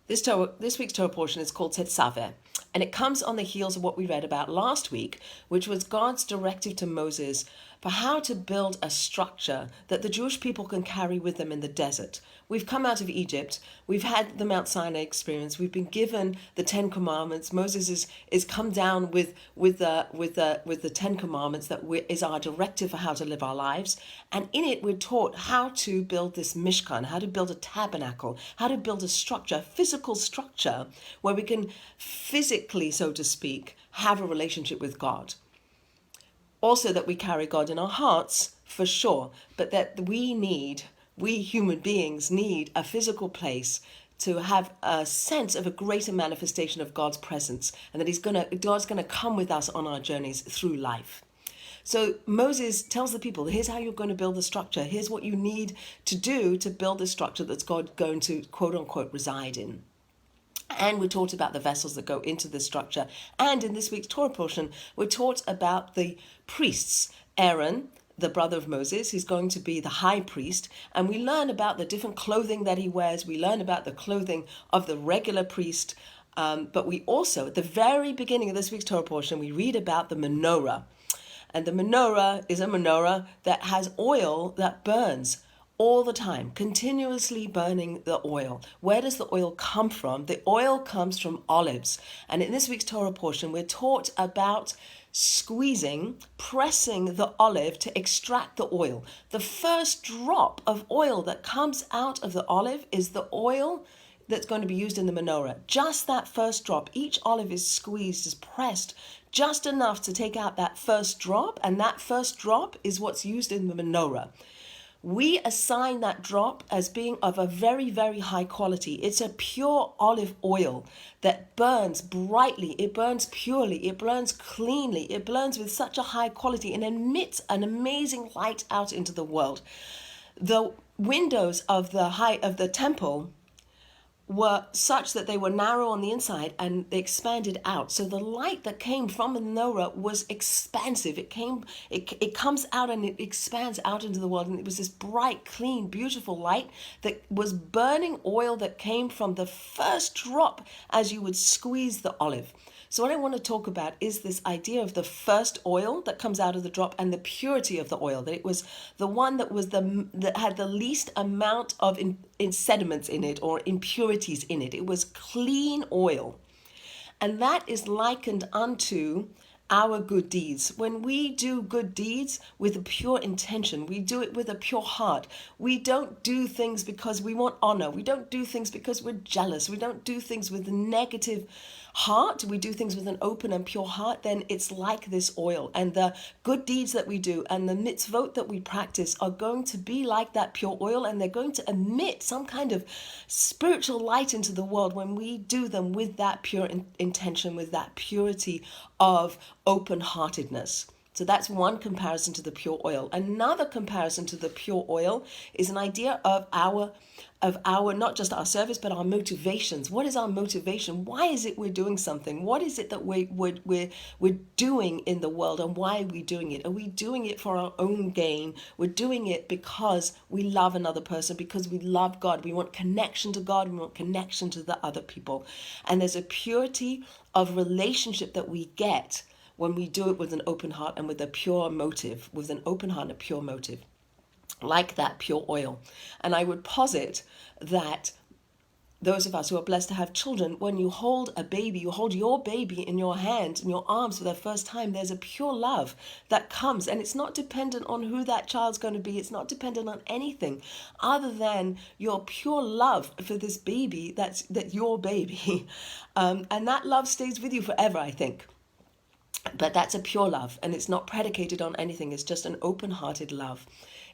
This week's Torah portion is called Tetzaveh, and it comes on the heels of what we read about last week, which was God's directive to Moses for how to build a structure that the Jewish people can carry with them in the desert. We've come out of Egypt. We've had the Mount Sinai experience. We've been given the Ten Commandments. Moses is come down with the Ten Commandments that is our directive for how to live our lives. And in it, we're taught how to build this Mishkan, how to build a tabernacle, how to build a structure, a physical structure where we can physically, so to speak, have a relationship with God. Also that we carry God in our hearts, for sure, but that we human beings need a physical place to have a sense of a greater manifestation of God's presence, and that God's gonna come with us on our journeys through life. So Moses tells the people, here's how you're going to build the structure. Here's what you need to do to build the structure that's God going to, quote unquote, reside in. And we're taught about the vessels that go into the structure. And in this week's Torah portion, we're taught about the priests. Aaron, the brother of Moses, who's going to be the high priest. And we learn about the different clothing that he wears. We learn about the clothing of the regular priest. But we also, at the very beginning of this week's Torah portion, we read about the menorah. And the menorah is a menorah that has oil that burns all the time, continuously burning the oil. Where does the oil come from? The oil comes from olives. And in this week's Torah portion, we're taught about squeezing, pressing the olive to extract the oil. The first drop of oil that comes out of the olive is the oil that's going to be used in the menorah. Just that first drop. Each olive is squeezed, is pressed just enough to take out that first drop, and that first drop is what's used in the menorah. We assign that drop as being of a very, very high quality. It's a pure olive oil that burns brightly, it burns purely, it burns cleanly, it burns with such a high quality and emits an amazing light out into the world. The windows of the temple were such that they were narrow on the inside and they expanded out. So the light that came from the menorah was expansive. It comes out and it expands out into the world. And it was this bright, clean, beautiful light that was burning oil that came from the first drop as you would squeeze the olive. So what I want to talk about is this idea of the first oil that comes out of the drop and the purity of the oil, that it was the one that had the least amount of in sediments in it or impurities in it. It was clean oil. And that is likened unto our good deeds. When we do good deeds with a pure intention, we do it with a pure heart. We don't do things because we want honor. We don't do things because we're jealous. We don't do things with a negative heart. We do things with an open and pure heart. Then it's like this oil. And the good deeds that we do and the mitzvot that we practice are going to be like that pure oil, and they're going to emit some kind of spiritual light into the world when we do them with that pure intention, with that purity of open-heartedness. So that's one comparison to the pure oil. Another comparison to the pure oil is an idea of our not just our service, but our motivations. What is our motivation? Why is it we're doing something? What is it that we're doing in the world, and why are we doing it? Are we doing it for our own gain? We're doing it because we love another person, because we love God. We want connection to God. We want connection to the other people. And there's a purity of relationship that we get when we do it with an open heart and with a pure motive, with an open heart and a pure motive, like that pure oil. And I would posit that those of us who are blessed to have children, when you hold a baby, you hold your baby in your hand, in your arms for the first time, there's a pure love that comes. And it's not dependent on who that child's going to be. It's not dependent on anything other than your pure love for this baby, that's your baby. And that love stays with you forever, I think. But that's a pure love, and it's not predicated on anything. It's just an open-hearted love.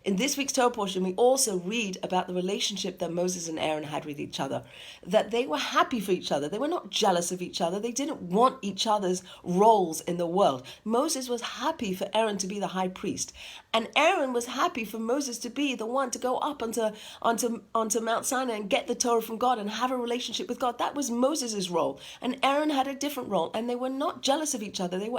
In this week's Torah portion, we also read about the relationship that Moses and Aaron had with each other, that they were happy for each other. They were not jealous of each other. They didn't want each other's roles in the world. Moses was happy for Aaron to be the high priest, and Aaron was happy for Moses to be the one to go up onto Mount Sinai and get the Torah from God and have a relationship with God. That was Moses' role, and Aaron had a different role, and they were not jealous of each other. They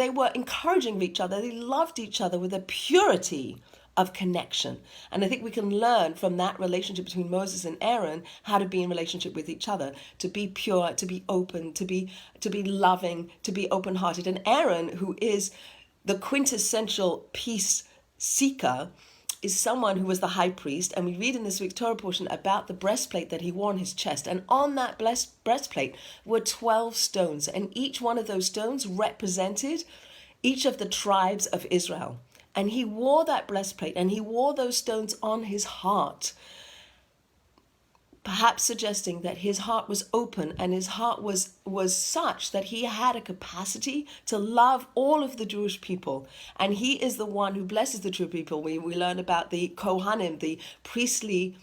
were encouraging each other. They loved each other with a purity of connection. And I think we can learn from that relationship between Moses and Aaron how to be in relationship with each other, to be pure, to be open, to be loving, to be open-hearted. And Aaron, who is the quintessential peace seeker, is someone who was the high priest. And we read in this week's Torah portion about the breastplate that he wore on his chest. And on that breastplate were 12 stones. And each one of those stones represented each of the tribes of Israel. And he wore that breastplate and he wore those stones on his heart, perhaps suggesting that his heart was open and his heart was such that he had a capacity to love all of the Jewish people. And he is the one who blesses the Jewish people. We learn about the Kohanim, the priestly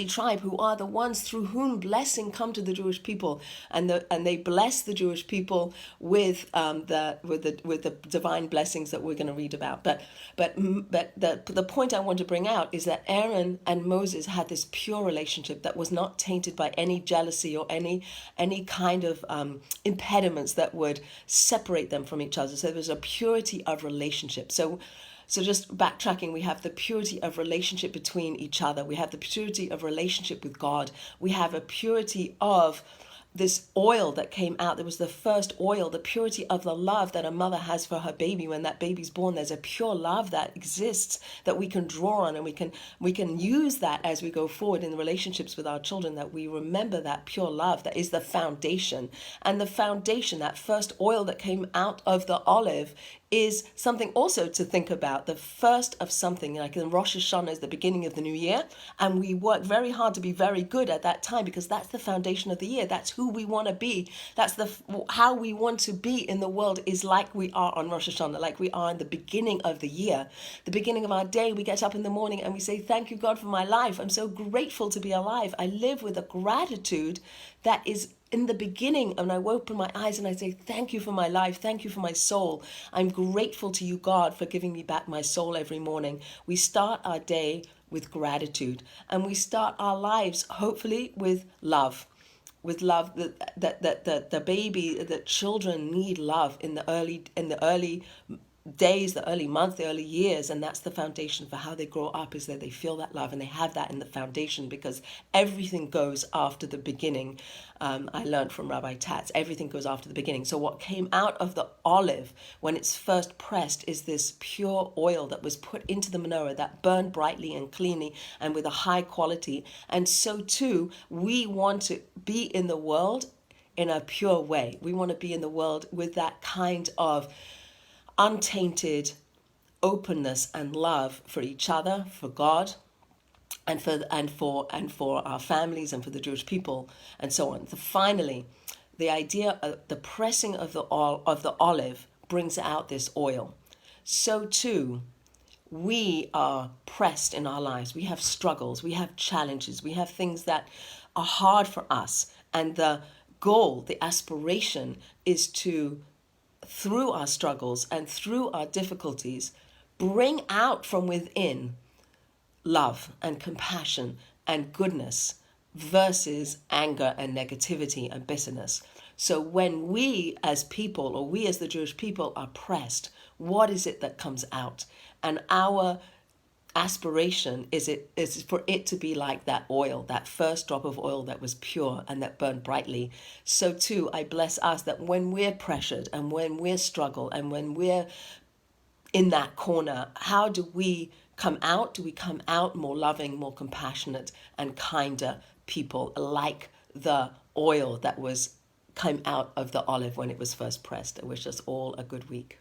tribe, who are the ones through whom blessing come to the Jewish people, and they bless the Jewish people with the divine blessings that we're going to read about. But the point I want to bring out is that Aaron and Moses had this pure relationship that was not tainted by any jealousy or any kind of impediments that would separate them from each other. So there was a purity of relationship. So just backtracking, we have the purity of relationship between each other. We have the purity of relationship with God. We have a purity of this oil that came out. There was the first oil, the purity of the love that a mother has for her baby when that baby's born. There's a pure love that exists that we can draw on, and we can use that as we go forward in the relationships with our children, that we remember that pure love that is the foundation. And the foundation, that first oil that came out of the olive, is something also to think about. The first of something, like in Rosh Hashanah is the beginning of the new year, and we work very hard to be very good at that time, because that's the foundation of the year. That's who we want to be. That's how we want to be in the world, is like we are on Rosh Hashanah, like we are in the beginning of the year, the beginning of our day. We get up in the morning and we say, thank you, God, for my life. I'm so grateful to be alive. I live with a gratitude that is in the beginning, and I open my eyes and I say, thank you for my life. Thank you for my soul. I'm grateful to you, God, for giving me back my soul every morning. We start our day with gratitude, and we start our lives, hopefully, with love. With love, that the baby, that children need love in the early days, the early months, the early years, and that's the foundation for how they grow up, is that they feel that love and they have that in the foundation, because everything goes after the beginning. I learned from Rabbi Tatz, everything goes after the beginning. So what came out of the olive when it's first pressed is this pure oil that was put into the menorah that burned brightly and cleanly and with a high quality. And so too, we want to be in the world in a pure way. We want to be in the world with that kind of untainted openness and love for each other, for God, and for our families, and for the Jewish people, and so on. So finally, the idea of the pressing of the olive brings out this oil. So too, we are pressed in our lives. We have struggles, we have challenges, we have things that are hard for us, and the goal, the aspiration, is to, through our struggles and through our difficulties, bring out from within love and compassion and goodness versus anger and negativity and bitterness. So when we as people, or we as the Jewish people, are pressed, what is it that comes out? And our aspiration is for it to be like that oil, that first drop of oil that was pure and that burned brightly. So too, I bless us that when we're pressured and when we're struggled and when we're in that corner, how do we come out? Do we come out more loving, more compassionate, and kinder people, like the oil that came out of the olive when it was first pressed? I wish us all a good week.